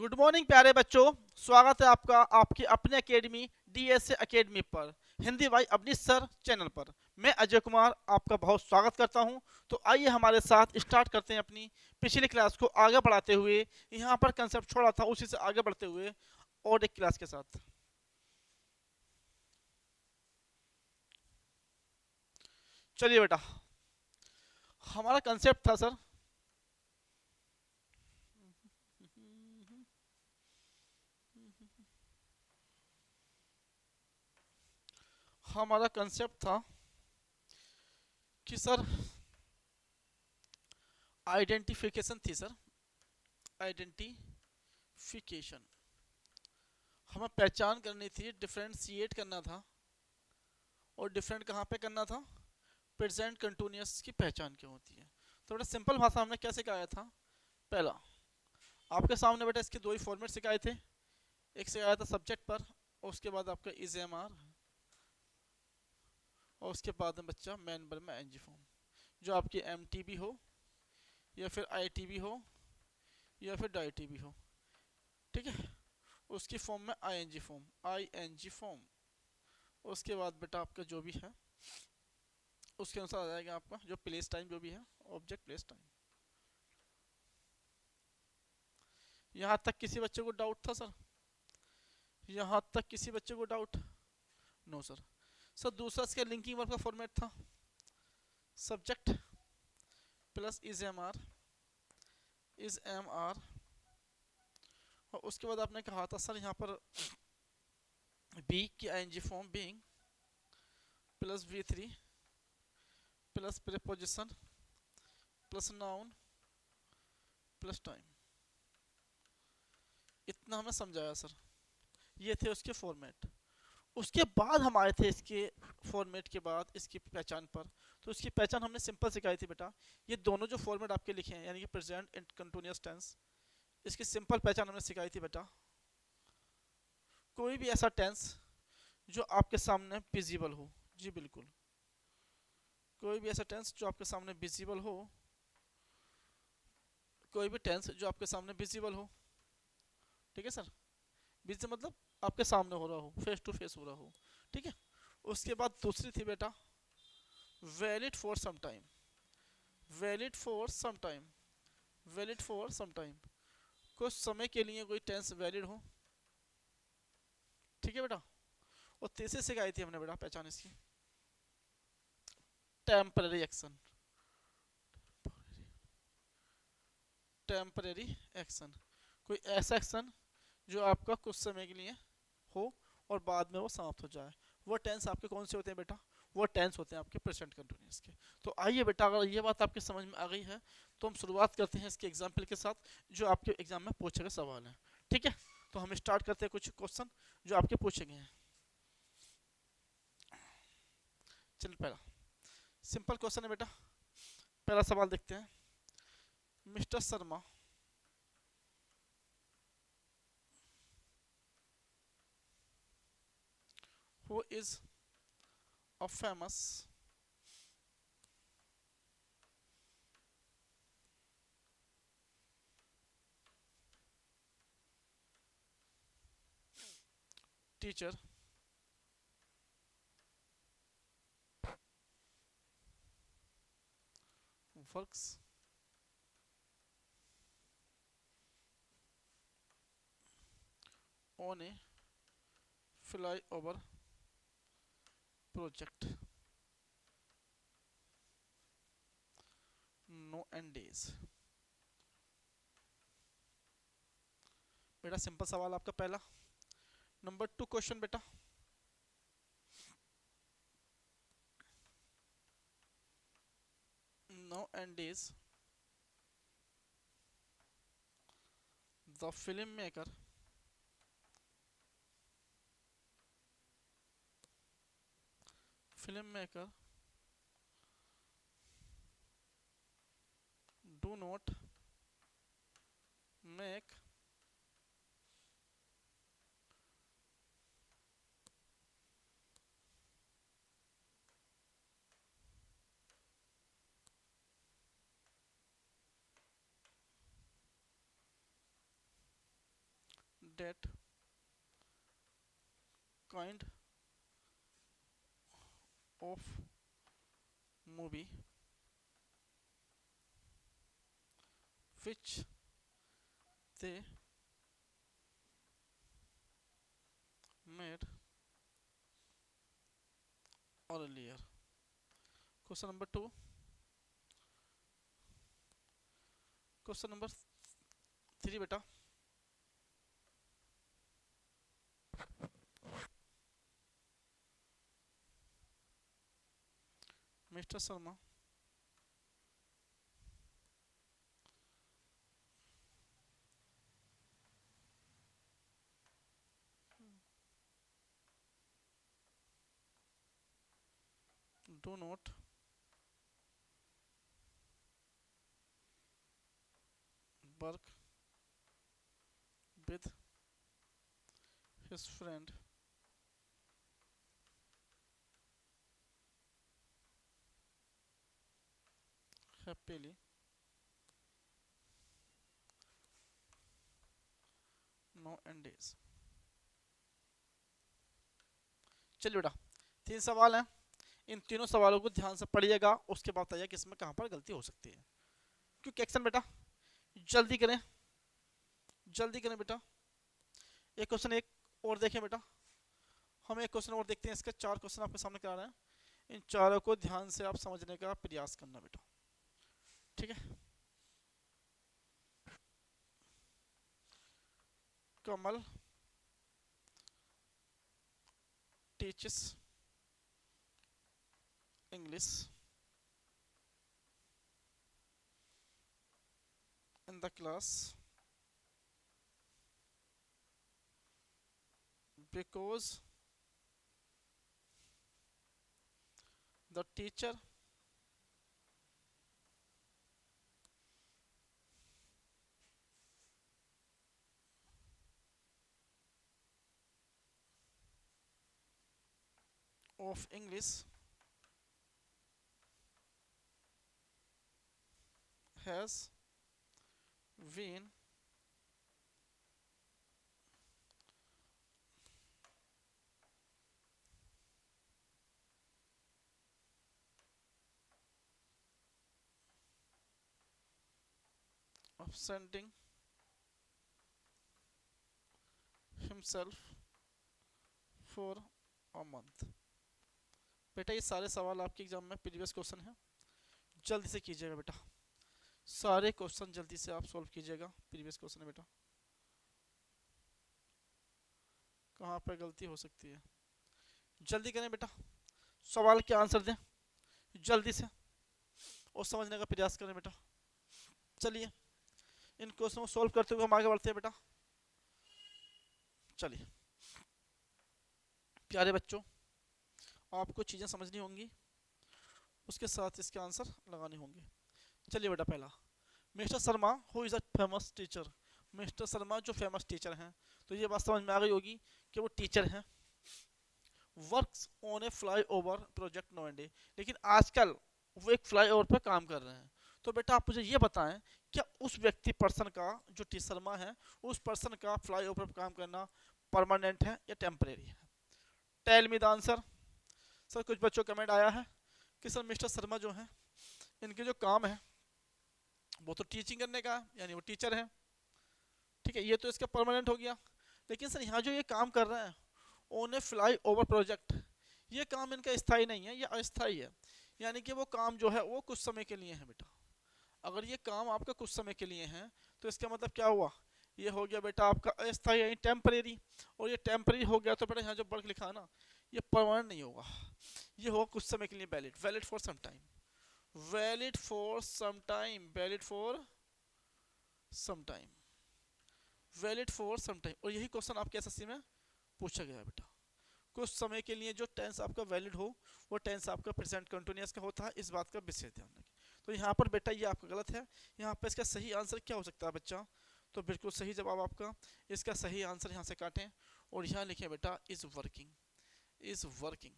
Good morning प्यारे बच्चों। स्वागत है आपका आपकी अपने एकेडमी डीएसए एकेडमी पर, हिंदी भाई अपनी सर चैनल पर। मैं अजय कुमार आपका बहुत स्वागत करता हूं। तो आइए हमारे साथ स्टार्ट करते हैं अपनी पिछली क्लास को आगे बढ़ाते हुए। यहां पर कंसेप्ट छोड़ा था उसी से आगे बढ़ते हुए और एक क्लास के साथ। चलिए बेटा, हमारा कंसेप्ट था सर, हमारा कंसेप्ट था कि सर आइडेंटिफिकेशन थी सर, आइडेंटिफिकेशन। हमें पहचान करनी थी, डिफ्रेंशिएट करना था। और डिफरेंट कहाँ पे करना था? प्रेजेंट कंटिन्यूअस की पहचान क्या होती है। तो बेटा सिंपल भाषा हमने क्या सिखाया था? पहला, आपके सामने बेटा इसके दो ही फॉर्मेट सिखाए थे। एक सिखाया था सब्जेक्ट पर, और उसके बाद आपका इज एम आर, और उसके बाद में बच्चा मैन बर में एनजी फॉर्म, जो आपकी एम टी बी हो या फिर आई टी बी हो या फिर डाई टी बी हो। ठीक है, उसकी फॉर्म में I N G form, I N G form. उसके बाद बेटा आपका जो भी है उसके अनुसार आ जाएगा आपका जो प्लेस टाइम जो भी है, ऑब्जेक्ट प्लेस टाइम। यहाँ तक किसी बच्चे को डाउट था सर? यहाँ तक किसी बच्चे को डाउट? No sir. सर दूसरा इसका लिंकिंग वर्ब का फॉर्मेट था, subject plus is am are. और उसके बाद आपने कहा था सर यहाँ पर बी की I N G form being plus V three plus preposition plus noun plus time. इतना हमें समझाया सर, ये थे उसके फॉर्मेट। उसके बाद हम आए थे इसके फॉर्मेट के बाद इसकी पहचान पर। तो इसकी पहचान हमने सिंपल सिखाई थी बेटा। ये दोनों जो फॉर्मेट आपके लिखे हैं यानी कि प्रेजेंट एंड कंटिन्यूअस टेंस, इसकी सिंपल पहचान हमने सिखाई थी बेटा। कोई भी ऐसा टेंस जो आपके सामने विजिबल हो, जी बिल्कुल, कोई भी ऐसा टेंस जो आपके सामने विजिबल हो, कोई भी टेंस जो आपके सामने विजिबल हो। ठीक है सर, विजिबल मतलब आपके सामने हो रहा हो, फेस टू फेस हो रहा हो। ठीक है, उसके बाद दूसरी थी बेटा valid for some time, valid for some time, valid for some time, कुछ समय के लिए कोई टेंस वैलिड हो। ठीक है बेटा। और तीसरी सिखाई थी हमने बेटा पहचान इसकी, टेम्पररी एक्शन, टेम्पररी एक्शन, कोई ऐसा एक्शन जो आपका कुछ समय के लिए हो और बाद में वो समाप्त हो जाए। वो टेंस आपके कौन से होते हैं बेटा? वो टेंस होते हैं आपके प्रेजेंट कंटिन्यूअस के। तो आइए बेटा, अगर ये बात आपके समझ में आ गई है तो हम शुरुआत करते हैं इसके एग्जाम्पल के साथ जो आपके एग्जाम में पूछे गए सवाल हैं। ठीक है, तो हम स्टार्ट करते हैं कुछ क्वेश्चन जो आपके पूछे गए हैं। चलिए पहला सिंपल क्वेश्चन है बेटा, पहला सवाल देखते हैं। Mister Sharma who is a famous teacher works on a flyover project, no end days। बेटा सिंपल सवाल आपका पहला। नंबर टू क्वेश्चन बेटा, no end days, the filmmaker do not make that kind of movie which they made earlier. Question number 2. Question number 3 बेटा. Mr. Sharma do not work with his friend happily nowadays. चलिए बेटा, 3 सवाल हैं. इन तीनों सवालों को ध्यान से पढ़िएगा, उसके बाद बताइए कि इसमें कहाँ पर गलती हो सकती है. क्योंकि एक्शन बेटा जल्दी करें, जल्दी करें बेटा. एक क्वेश्चन एक और देखें बेटा. हम एक क्वेश्चन और देखते हैं. इसके 4 क्वेश्चन आपके सामने करा रहे हैं. इन चारों को ध्यान से आप समझने का प्रयास करना बेटा. ठीक है. कमल teaches English in the class because the teacher of English has been absenting himself for a month. बेटा ये सारे सवाल आपके एग्जाम में प्रीवियस क्वेश्चन हैं. जल्दी से कीजिएगा बेटा, सारे क्वेश्चन जल्दी से आप सॉल्व कीजिएगा. प्रीवियस क्वेश्चन है बेटा, कहाँ पर गलती हो सकती है. जल्दी करें बेटा, सवाल के आंसर दें जल्दी से और समझने का प्रयास करें बेटा. चलिए इन क्वेश्चन को सॉल्व करते हुए हम आगे बढ़ते हैं बेटा. चलिए प्यारे बच्चों, आपको चीज़ें समझनी होंगी, उसके साथ इसके आंसर लगाने होंगे. चलिए बेटा, पहला mister Sharma who is a famous teacher. Mister Sharma जो फेमस टीचर हैं, तो ये बात समझ में आ गई होगी कि वो टीचर हैं. Works on a flyover project नोएडे, लेकिन आजकल वो एक फ्लाई ओवर पर काम कर रहे हैं. तो बेटा आप मुझे ये बताएं, क्या उस व्यक्ति पर्सन का, जो टी शर्मा है, उस पर्सन का फ्लाई ओवर पर काम करना परमानेंट है या टेम्परेरी है? Tell me the answer. Sir कुछ बच्चों कमेंट आया है कि सर मिस्टर शर्मा जो हैं, इनके जो काम है वो तो टीचिंग करने का, यानी वो टीचर है. ठीक है, ये तो इसका परमानेंट हो गया. लेकिन सर यहाँ जो ये काम कर रहे हैं on a flyover project, ये काम इनका स्थायी नहीं है, ये अस्थायी है. यानी कि वो काम जो है वो कुछ समय के लिए है बेटा. अगर ये काम आपका कुछ समय के लिए है तो इसका मतलब क्या हुआ, ये हो गया बेटा आपका अस्थायी यानी टेम्परेरी. और ये टेम्परेरी हो गया तो बेटा यहाँ जो वर्क लिखा है ना, ये परमानेंट नहीं होगा, ये होगा कुछ समय के लिए valid. Valid for some time, valid for some time, valid for some time, valid for some time. और यही क्वेश्चन आपके एसएससी में पूछा गया है बेटा. कुछ समय के लिए जो टेंस आपका वैलिड हो, वो टेंस आपका प्रेजेंट कंटिन्यूअस का होता है. इस बात का विशेष ध्यान रखें. तो यहाँ पर बेटा ये आपका गलत है. यहाँ पर इसका सही आंसर क्या हो सकता है बच्चा? तो बिल्कुल सही जवाब आपका, इसका सही आंसर यहाँ से काटें और यहाँ लिखें बेटा इज़ वर्किंग. इज़ वर्किंग,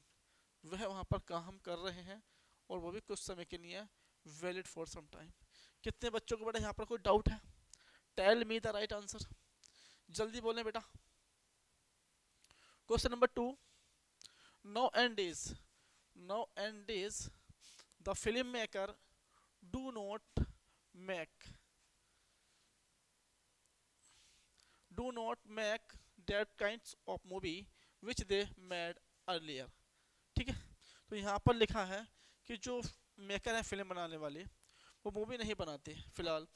वह वहाँ पर काम कर रहे हैं और वो भी कुछ समय के लिए, वैलिड फॉर सम टाइम. कितने बच्चों को बेटा यहाँ पर कोई डाउट है? Tell me the right answer. जल्दी बोलें बेटा। Question number 2, no end is, no end is the film maker do not make, do not make that kinds of movie which they made earlier. ठीक है, तो यहाँ पर लिखा है कि जो मेकर है फिल्म बनाने वाले, वो मूवी नहीं बनाते फिलहाल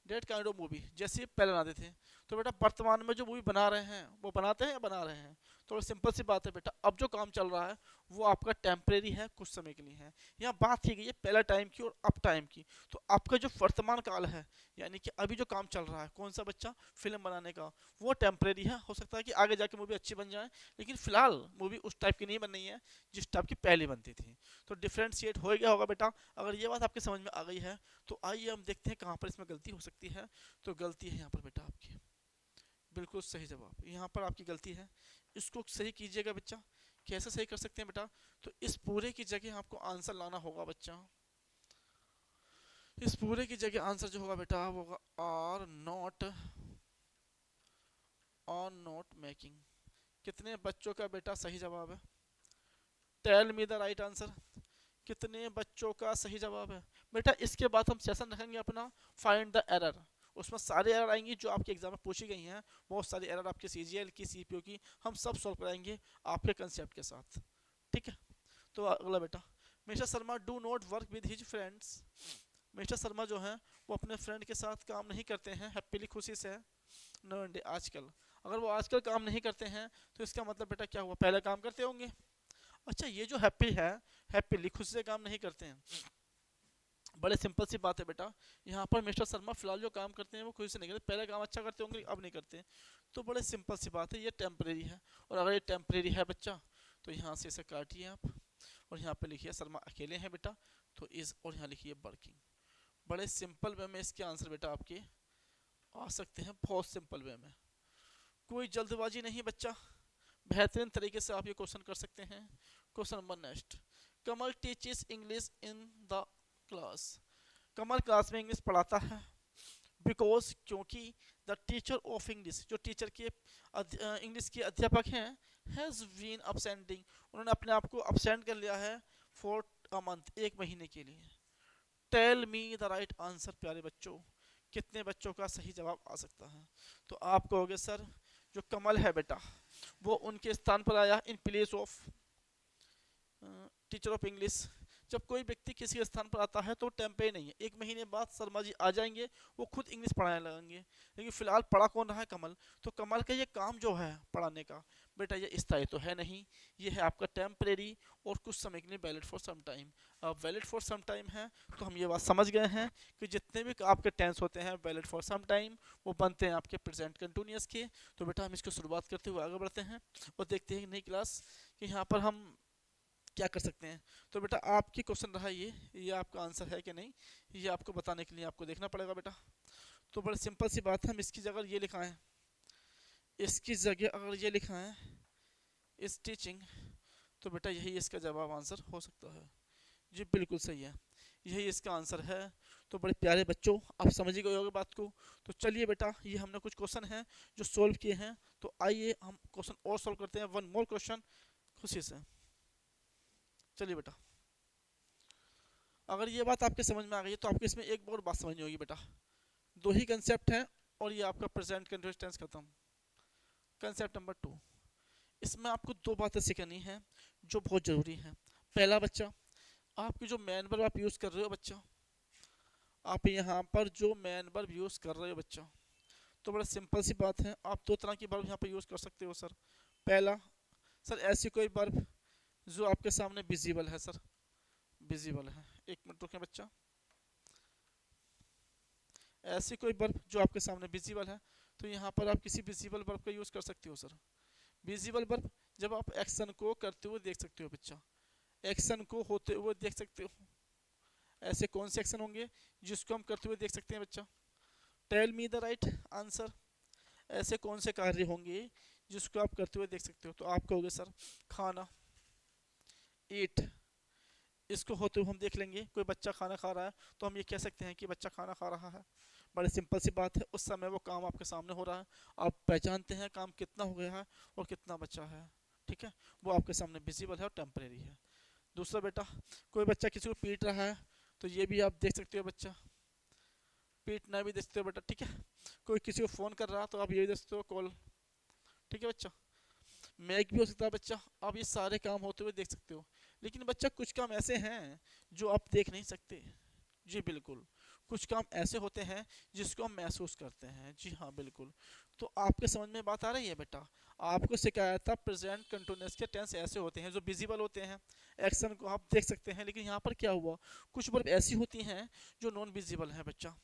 डेट काइंड ऑफ मूवी जैसे पहले बनाते थे। तो बेटा वर्तमान में जो मूवी बना रहे हैं वो बनाते हैं या बना रहे हैं? तो सिंपल सी बात है बेटा, अब जो काम चल रहा है वो आपका टेम्परेरी है, कुछ समय के लिए है। यहाँ बात की गई है पहला टाइम की और अब टाइम की। तो आपका जो वर्तमान काल है, यानी कि अभी जो काम चल रहा है कौन सा बच्चा, फिल्म बनाने का, वो टेम्परेरी है। हो सकता है कि आगे जाके मूवी अच्छी बन जाए, लेकिन फिलहाल मूवी उस टाइप की नहीं बन रही है जिस टाइप की पहले बनती थी। तो डिफ्रेंशिएट हो गया होगा बेटा। अगर ये बात आपके समझ में आ गई है तो आइए हम देखते हैं कहाँ पर इसमें गलती हो सकती है। तो गलती है यहाँ पर बेटा आपकी, बिल्कुल सही जवाब यहाँ पर आपकी गलती है। इसको सही कीजिएगा बच्चा। कैसे सही कर सकते हैं बेटा? तो इस पूरे की जगह आपको आंसर लाना होगा बच्चा। इस पूरे की जगह आंसर जो होगा बेटा वो होगा are not, on not making. कितने बच्चों का बेटा सही जवाब है? Tell me the right answer. कितने बच्चों का सही जवाब है बेटा? इसके बाद हम सेशन रखेंगे अपना फाइंड द एरर। उसमें सारी एरर आएंगी जो आपके एग्जाम में पूछी गई हैं। बहुत सारी एरर आपके सीजीएल की, सीपीओ की, हम सब सॉल्व कराएंगे आपके कंसेप्ट के साथ। ठीक है, तो अगला बेटा, mister Sharma do not work with his friends. Mister Sharma जो हैं वो अपने फ्रेंड के साथ काम नहीं करते हैं हैप्पीली, खुशी से। नो डे, आजकल। अगर वो आजकल काम नहीं करते हैं तो इसका मतलब बेटा क्या हुआ, पहले काम करते होंगे। अच्छा, ये जो हैप्पी है, हैप्पीली खुशी से काम नहीं करते हैं। बड़े सिंपल सी बात है बेटा, यहाँ पर मिस्टर शर्मा फिलहाल जो काम करते हैं वो खुशी से नहीं करते, पहले काम अच्छा करते होंगे अब नहीं करते। तो बड़े सिंपल सी बात है, ये टेम्परेरी है। और अगर ये टेम्परेरी है बच्चा तो यहाँ से इसे काटिए आप, और यहाँ पे लिखिए शर्मा अकेले हैं बेटा, तो इज, और यहाँ लिखिए वर्किंग। बड़े सिंपल वे में इसके आंसर बेटा आपके आ सकते हैं, बहुत सिंपल वे में, कोई जल्दबाजी नहीं बच्चा। बेहतरीन तरीके से आप ये क्वेश्चन कर सकते हैं। Question number next, Kamal teaches English in the class. Kamal class में इंग्लिश पढ़ाता है बिकॉज, क्योंकि द टीचर ऑफ इंग्लिश, जो टीचर के इंग्लिश के अध्यापक हैं, हैज़ बीन अपसेंटिंग, उन्होंने अपने आप को अपसेंट कर लिया है फॉर अ मंथ, एक महीने के लिए। Tell me the right answer प्यारे बच्चों, कितने बच्चों का सही जवाब आ सकता है? तो आप कहोगे सर जो कमल है बेटा वो उनके स्थान पर आया in place of teacher of English. जब कोई व्यक्ति किसी स्थान पर आता है तो टेम्परे नहीं है, एक महीने बाद शर्मा जी आ जाएंगे, वो खुद इंग्लिश पढ़ाने लगेंगे। लेकिन फिलहाल पढ़ा कौन रहा है, कमल। तो कमल का ये काम जो है पढ़ाने का बेटा, ये स्थायी तो है नहीं, ये है आपका टेम्परेरी और कुछ समय के लिए वैलिड फॉर सम टाइम। अब वैलिड फॉर सम टाइम है तो हम ये बात समझ गए हैं कि जितने भी आपके टेंस होते हैं वैलिड फॉर सम टाइम, वो बनते हैं आपके प्रेजेंट कंटिन्यूअस के। तो बेटा हम इसको शुरुआत करते हुए आगे बढ़ते हैं और देखते हैं नई क्लास कि यहाँ पर हम क्या कर सकते हैं। तो बेटा आपकी क्वेश्चन रहा ये आपका आंसर है कि नहीं, ये आपको बताने के लिए आपको देखना पड़ेगा बेटा। तो बड़ी सिंपल सी बात है, हम इसकी जगह ये लिखा है, इसकी जगह अगर ये लिखा है इस टीचिंग, तो बेटा यही इसका जवाब आंसर हो सकता है। जी बिल्कुल सही है, यही इसका आंसर है। तो बड़े प्यारे बच्चों आप समझ ही गए होंगे बात को। तो चलिए बेटा, ये हमने कुछ क्वेश्चन हैं जो सोल्व किए हैं, तो आइए हम क्वेश्चन और सोल्व करते हैं, वन मोर क्वेश्चन खुशी से। चलिए बेटा, अगर ये बात आपके समझ में आ गई है तो आपको इसमें एक और बात समझनी होगी बेटा। दो ही कंसेप्ट हैं और ये आपका प्रेजेंट कंटिन्यूअस टेंस खत्म। कंसेप्ट नंबर 2, इसमें आपको दो बातें सीखनी है जो बहुत ज़रूरी है। पहला बच्चा, आपकी जो मैन वर्ब आप यूज़ कर रहे हो बच्चा, आप यहाँ पर जो मैन वर्ब यूज़ कर रहे हो बच्चा, तो बड़ा सिंपल सी बात है, आप दो तरह की वर्ब यहाँ पर यूज़ कर सकते हो सर। पहला, सर ऐसी कोई वर्ब जो आपके सामने विजिबल है सर, विजिबल है, एक मिनट रुकें बच्चा, ऐसी कोई वर्ब जो आपके सामने विजिबल है, तो यहाँ पर आप किसी विजिबल वर्ब का यूज़ कर सकते हो सर। विजिबल वर्ब जब आप एक्शन को करते हुए देख सकते हो बच्चा, एक्शन को होते हुए देख सकते हो। ऐसे कौन से एक्शन होंगे जिसको हम करते हुए देख सकते हैं बच्चा? Tell me the right answer. ऐसे कौन से कार्य होंगे जिसको आप करते हुए देख सकते हो? तो आप कहोगे सर खाना, ईट, इसको होते हुए हम देख लेंगे। कोई बच्चा खाना खा रहा है तो हम ये कह सकते हैं कि बच्चा खाना खा रहा है। बड़ी सिंपल सी बात है, उस समय वो काम आपके सामने हो रहा है, आप पहचानते हैं काम कितना हो गया है और कितना बचा है, ठीक है, वो आपके सामने विजिबल है और टेम्परेरी है। दूसरा बेटा, कोई बच्चा किसी को पीट रहा है तो ये भी आप देख सकते हो बच्चा, पीटना भी देख सकते हो बेटा, ठीक है। कोई किसी को फ़ोन कर रहा है तो आप ये भी देख सकते हो कॉल, ठीक है बच्चा। मैक भी हो सकता है बच्चा, आप ये सारे काम होते हुए देख सकते हो। लेकिन बच्चा कुछ काम ऐसे हैं जो आप देख नहीं सकते, जी बिल्कुल। कुछ काम ऐसे होते हैं जिसको हम महसूस करते हैं, जी हाँ बिल्कुल। तो आपके समझ में बात आ रही है बेटा? आपको सिखाया था प्रेजेंट कंटिन्यूअस के टेंस ऐसे होते हैं जो विजिबल होते हैं, एक्शन को आप देख सकते हैं। लेकिन यहाँ पर क्या हुआ, कुछ वर्ब ऐसी होती हैं जो नॉन विजिबल हैं बच्चा,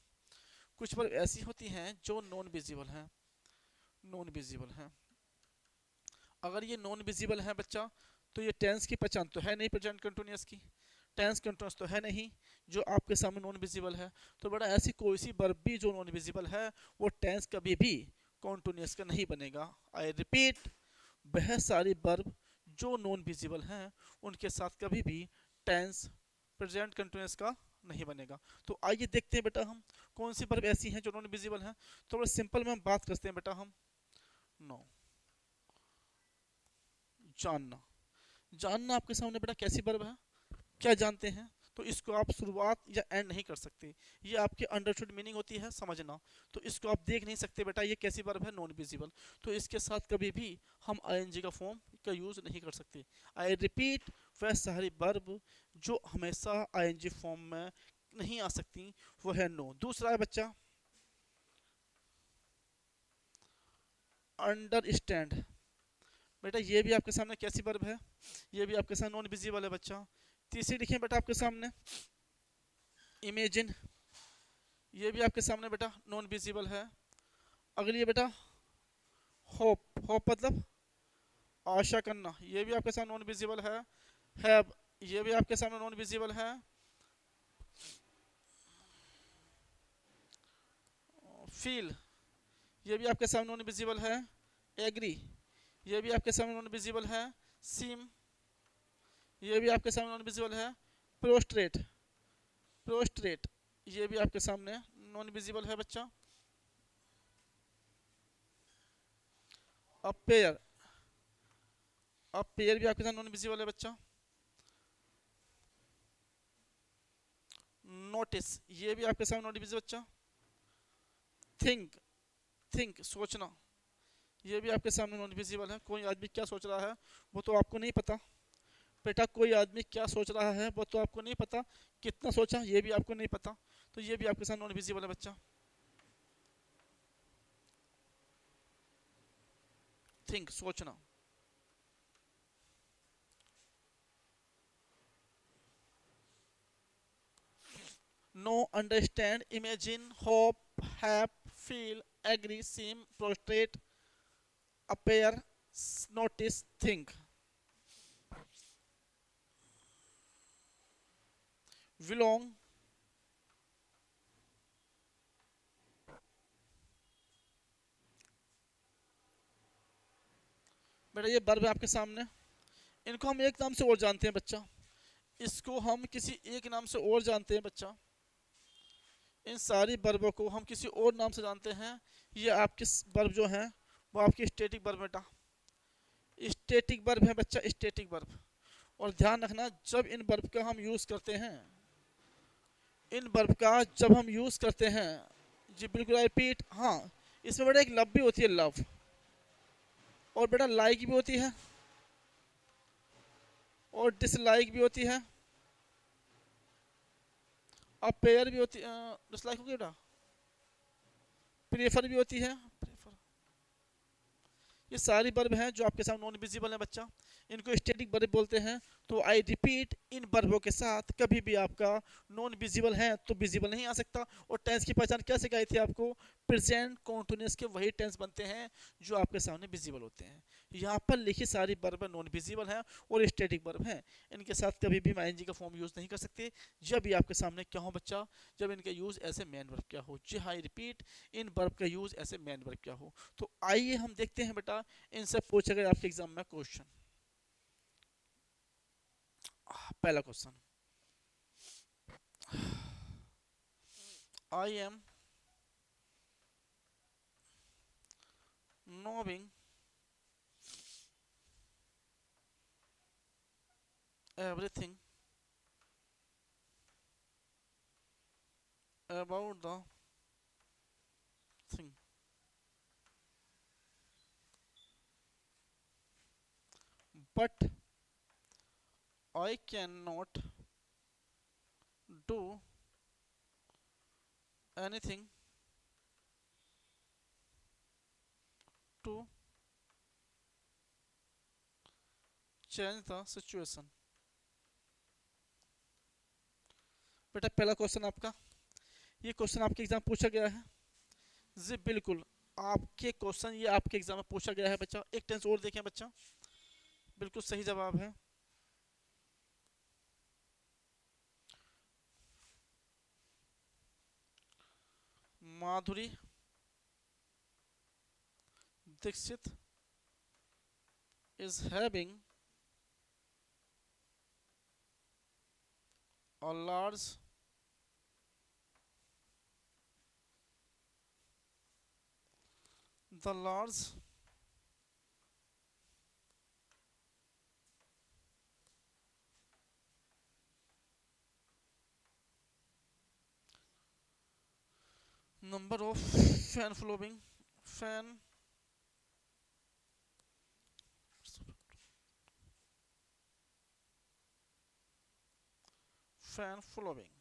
कुछ वर्ब ऐसी होती हैं जो नॉन विजिबल हैं, नॉन विजिबल हैं। अगर ये नॉन विजिबल है बच्चा तो ये टेंस की पहचान तो है नहीं प्रेजेंट कंटिन्यूअस की, टेंस कंटिन्यूअस तो है नहीं जो आपके सामने नॉन विजिबल है। तो बड़ा ऐसी कोई सी वर्ब भी जो नॉन विजिबल है वो टेंस कभी भी कंटिन्यूअस का नहीं बनेगा। आई रिपीट, वह सारी वर्ब जो नॉन विजिबल हैं उनके साथ कभी भी टेंस प्रेजेंट कंटिन्यूअस का नहीं बनेगा। तो आइए देखते हैं बेटा हम कौन सी वर्ब ऐसी हैं जो नॉन विजिबल हैं। तो बड़ा सिंपल में हम बात करते हैं बेटा, हम नो, जानना। जानना आपके सामने बेटा कैसी वर्ब है, क्या जानते हैं? तो इसको आप शुरुआत या एंड नहीं कर सकते, ये आपके अंडरस्टूड मीनिंग होती है समझना। तो इसको आप देख नहीं सकते बेटा ये कैसी वर्ब है, नॉन विजिबल। तो इसके साथ कभी भी हम आईएनजी का फॉर्म का यूज नहीं कर सकते। आई रिपीट, वह सारी वर्ब जो हमेशा आईएनजी फॉर्म में नहीं आ सकती वो है नो। दूसरा है बच्चा अंडरस्टैंड। बेटा ये भी आपके सामने कैसी वर्ब है, ये भी आपके सामने नॉन विजिबल है बच्चा। तीसरी लिखिए बेटा आपके सामने इमेजिन, ये भी आपके सामने बेटा नॉन विजिबल है। अगली है बेटा होप, होप मतलब आशा करना, ये भी आपके सामने नॉन विजिबल है। हैव, ये भी आपके सामने नॉन विजिबल है। फील, ये भी आपके सामने नॉन विजिबल है। एग्री, ये भी आपके सामने नॉन विजिबल है। सीम, ये भी आपके सामने नॉन विजिबल है। प्रोस्ट्रेट, प्रोस्ट्रेट, ये भी आपके सामने नॉन विजिबल है बच्चा। अपेयर, अपेयर भी आपके सामने नॉन विजिबल है बच्चा। नोटिस, ये भी आपके सामने नॉन विजिबल बच्चा। थिंक, थिंक सोचना, ये भी आपके सामने नॉन विजिबल है। कोई आदमी क्या सोच रहा है वो तो आपको नहीं पता बेटा, कोई आदमी क्या सोच रहा है वो तो आपको नहीं पता, कितना सोचा ये भी आपको नहीं पता। तो ये भी आपके सामने नॉन विजिबल है बच्चा। थिंक सोचना। Know, understand, imagine, hope, have, feel, agree, seem, prostrate, appear, notice, think. Belong, बेटा ये वर्ब है आपके सामने, इनको हम एक नाम से और जानते हैं बच्चा, इसको हम किसी एक नाम से और जानते हैं बच्चा। इन सारी वर्बों को हम किसी और नाम से जानते हैं। ये आपकी वर्ब जो हैं वो आपकी स्टैटिक वर्ब बेटा, स्टैटिक वर्ब है बच्चा, स्टैटिक वर्ब। और ध्यान रखना जब इन वर्ब का हम यूज़ करते हैं, इन वर्ब का जब हम यूज़ करते हैं, जी बिल्कुल रिपीट, हाँ इसमें बेटा एक लव भी होती है, लव, और बेटा लाइक भी होती है और डिसलाइक भी होती है, अपेयर भी होती है, डिसलाइक होगी बेटा, प्रेफर भी होती है, प्रेफर। ये सारी वर्ब हैं जो आपके सामने नॉन विजिबल है बच्चा, इनको स्टैटिक वर्ब बोलते हैं। तो आई रिपीट, इन वर्बों के साथ कभी भी आपका नॉन विजिबल है तो विजिबल नहीं आ सकता। और टेंस की पहचान क्या सिखाई थी आपको, प्रेजेंट कॉन्टिन्यूअस के वही टेंस बनते हैं जो आपके सामने विजिबल होते हैं। यहाँ पर लिखी सारी वर्ब नॉन विजिबल हैं और स्टैटिक वर्ब हैं, इनके साथ कभी भी आईएनजी का फॉर्म यूज़ नहीं कर सकते जब ये आपके सामने क्या हो बच्चा, जब इनका यूज़ ऐसे मेन वर्ब क्या हो। जी हाँ रिपीट, इन वर्ब का यूज़ ऐसे मेन वर्ब क्या हो। तो आइए हम देखते हैं बेटा इनसे पूछा गया आपके एग्जाम में क्वेश्चन। पहला question, I am knowing everything about the thing, but I cannot do anything to change the situation। बेटा पहला क्वेश्चन आपका, ये क्वेश्चन आपके एग्जाम पूछा गया है जी, बिल्कुल आपके क्वेश्चन ये आपके एग्जाम में पूछा गया है बच्चा। एक टेंस और देखें बच्चा, बिल्कुल सही जवाब है। Madhuri Dixit is having a large the large number of fan following fan fan following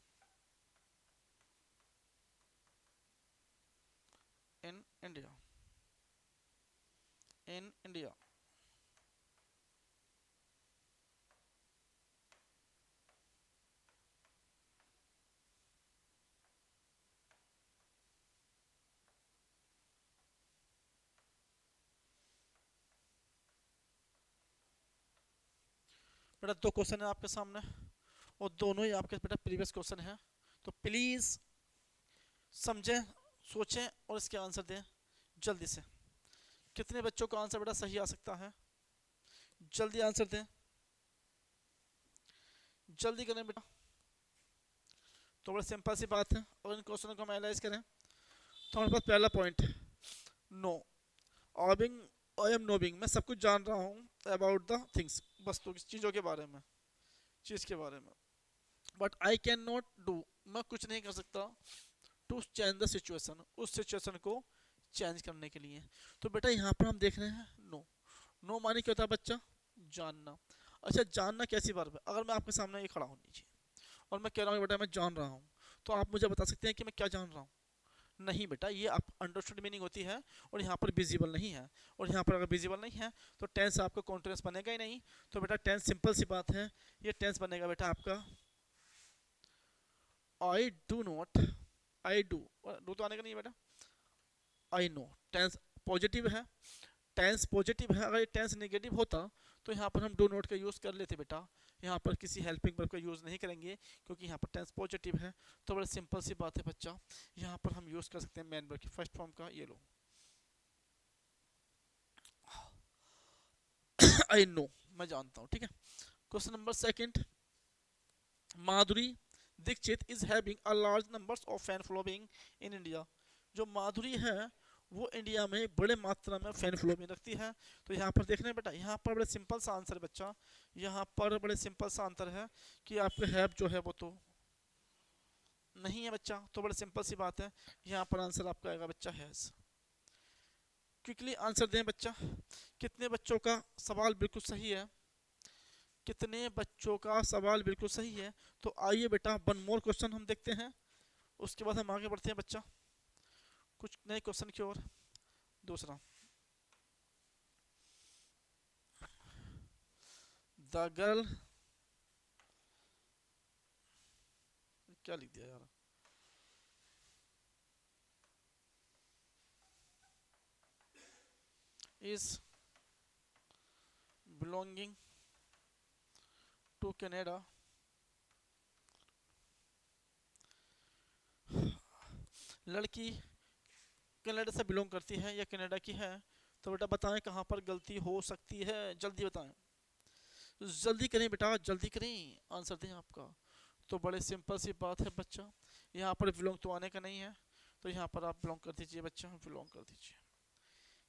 in India, in India। बेटा दो क्वेश्चन है आपके सामने और दोनों ही आपके बेटा प्रीवियस क्वेश्चन है, तो प्लीज समझें, सोचें और इसके आंसर दें जल्दी से। कितने बच्चों का आंसर बेटा सही आ सकता है, जल्दी आंसर दें, जल्दी करें बेटा। तो बड़ा सिंपल सी बात है, और इन क्वेश्चनों को हम एनालाइज करें तो हमारे पास पहला पॉइंट है नो। ऑबिंग आई एम नोबिंग, मैं सब कुछ जान रहा हूँ अबाउट द थिंग्स, वस्तु चीज़ों के बारे में, चीज़ के बारे में। But I can not do, मैं कुछ नहीं कर सकता टू चेंज द सिचुएशन, उस सिचुएशन को चेंज करने के लिए। तो बेटा यहाँ पर हम देख रहे हैं नो। नो माने क्या होता है बच्चा, जानना। अच्छा जानना कैसी बात है, अगर मैं आपके सामने ये खड़ा हूँ नीचे और मैं कह रहा हूँ बेटा मैं जान रहा हूँ, तो आप मुझे बता सकते हैं कि मैं क्या जान रहा हूँ? नहीं बेटा, ये आप अंडरस्टूड मीनिंग होती है और यहाँ पर विजिबल नहीं है। और यहाँ पर अगर विजिबल नहीं है तो टेंस आपका कॉन्टिन्यूअस बनेगा ही नहीं। तो बेटा टेंस सिंपल सी बात है, ये टेंस बनेगा बेटा आपका I do not, I do तो आने का नहीं है बेटा, आई नो। टेंस पॉजिटिव है, टेंस पॉजिटिव है। अगर ये टेंस नेगेटिव होता तो यहाँ पर हम डू नॉट का यूज़ कर लेते बेटा, यहाँ पर किसी हेल्पिंग वर्ब का यूज़ नहीं करेंगे क्योंकि यहाँ पर टेंस पॉजिटिव है। तो बड़ा सिंपल सी बात है बच्चा, यहाँ पर हम यूज़ कर सकते हैं मेन वर्ब की फर्स्ट फॉर्म का, ये लो आई नो, मैं जानता हूँ, ठीक है। Question number second, Madhuri Dixit is having a large numbers of fan following in India. जो माधुरी है वो इंडिया में बड़े मात्रा में फैन फॉलोइंग रखती है। तो यहाँ पर देख रहे हैं बेटा, यहाँ पर बड़े सिंपल सा आंसर है बच्चा, यहाँ पर बड़े सिंपल सा आंसर है कि आपके हैव जो है वो तो नहीं है बच्चा। तो बड़े सिंपल सी बात है, यहाँ पर आंसर आपका आएगा बच्चा हैज। क्विकली आंसर दें बच्चा, कितने बच्चों का सवाल बिल्कुल सही है, कितने बच्चों का सवाल बिल्कुल सही है। तो आइए बेटा वन मोर क्वेश्चन हम देखते हैं, उसके बाद हम आगे बढ़ते हैं बच्चा कुछ नए क्वेश्चन की ओर। दूसरा, द गर्ल, क्या लिख दिया यार, इज बिलोंगिंग टू कनाडा, लड़की कनाडा से बिलोंग करती है या कनाडा की है। तो बेटा बताएं कहाँ पर गलती हो सकती है, जल्दी बताएं, जल्दी करें बेटा, जल्दी करें, आंसर दें आपका। तो बड़े सिंपल सी बात है बच्चा, यहाँ पर बिलोंग तो आने का नहीं है, तो यहाँ पर आप बिलोंग कर दीजिए बच्चा, बिलोंग कर दीजिए।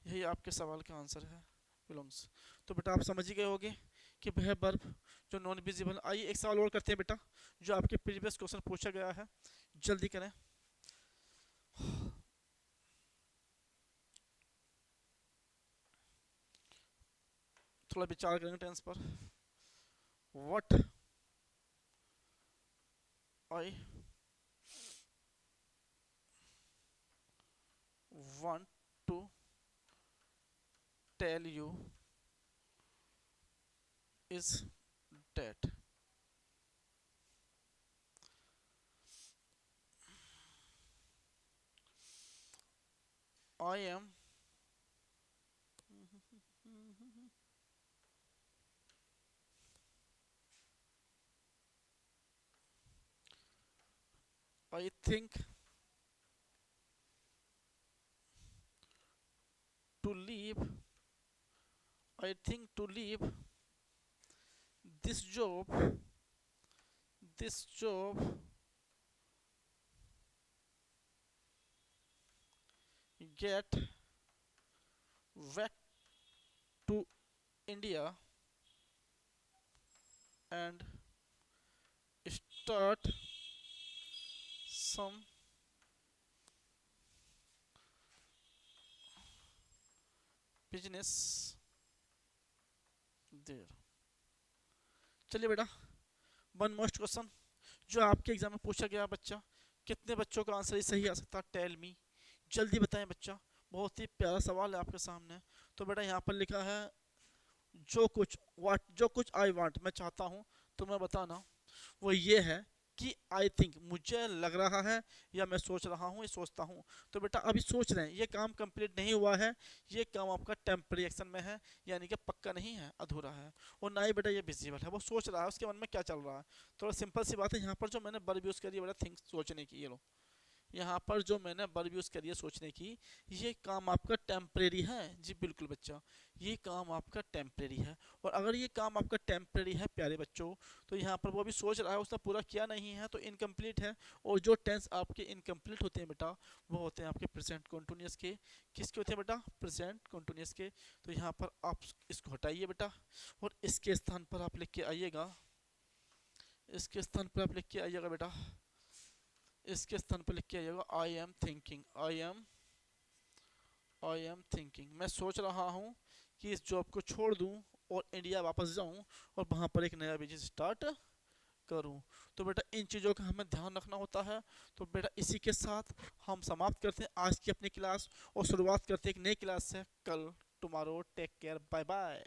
यही आपके सवाल का आंसर है, बिलोंग्स। तो बेटा आप समझ ही गए होगे कि वह वर्ब जो नॉन विजिबल। आइए एक सवाल और करते हैं बेटा, जो आपके प्रीवियस क्वेश्चन पूछा गया है, जल्दी करें। थोड़ा विचार करेंगे टेंस पर। What I want to tell you is that I am I think to leave I think to leave this job this job get back to India and start some business there। चलिए बेटा, one most question जो आपके exam में पूछा गया बच्चा, कितने बच्चों का आंसर सही आ सकता है? टेल मी, जल्दी बताएं बच्चा। बहुत ही प्यारा सवाल है आपके सामने। तो बेटा यहाँ पर लिखा है जो कुछ आई वांट, मैं चाहता हूँ, तो मैं बताना वो ये है कि आई थिंक, मुझे लग रहा है, या मैं सोच रहा हूँ, ये सोचता हूँ। तो बेटा अभी सोच रहे हैं, ये काम कंप्लीट नहीं हुआ है, ये काम आपका टेम्पररी एक्शन में है, यानी कि पक्का नहीं है, अधूरा है। और ना ही बेटा ये विजिबल है, वो सोच रहा है, उसके मन में क्या चल रहा है। थोड़ा सिंपल सी बात है। यहाँ पर जो मैंने वर्ब यूज़ करी है बेटा, थिंक, सोचने की, ये लो, यहाँ पर जो मैंने वर्ब यूज़ करी है सोचने की, ये काम आपका टेम्परेरी है। जी बिल्कुल बच्चा, ये काम आपका टेम्परेरी है। और अगर ये काम आपका टेम्परेरी है प्यारे बच्चों, तो यहाँ पर वो अभी सोच रहा है, उसने पूरा किया नहीं है, तो इनकम्प्लीट है। और जो टेंस आपके इनकम्प्लीट होते हैं बेटा, वो होते हैं आपके प्रेजेंट कॉन्टिन्यूअस के। किसके होते हैं बेटा? प्रेजेंट कॉन्टिन्यूअस के। तो यहाँ पर आप इसको हटाइए बेटा, और इसके स्थान पर आप लिख के आइएगा, इसके स्थान पर आप लिख के आइएगा बेटा, इसके स्थान पर लिख के आइएगा I am thinking, I am thinking, मैं सोच रहा हूँ कि इस जॉब को छोड़ दूँ और इंडिया वापस जाऊँ और वहाँ पर एक नया बिजनेस स्टार्ट करूँ। तो बेटा इन चीज़ों का हमें ध्यान रखना होता है। तो बेटा इसी के साथ हम समाप्त करते हैं आज की अपनी क्लास, और शुरुआत करते हैं एक नई क्लास से कल, tomorrow. Take care, bye bye.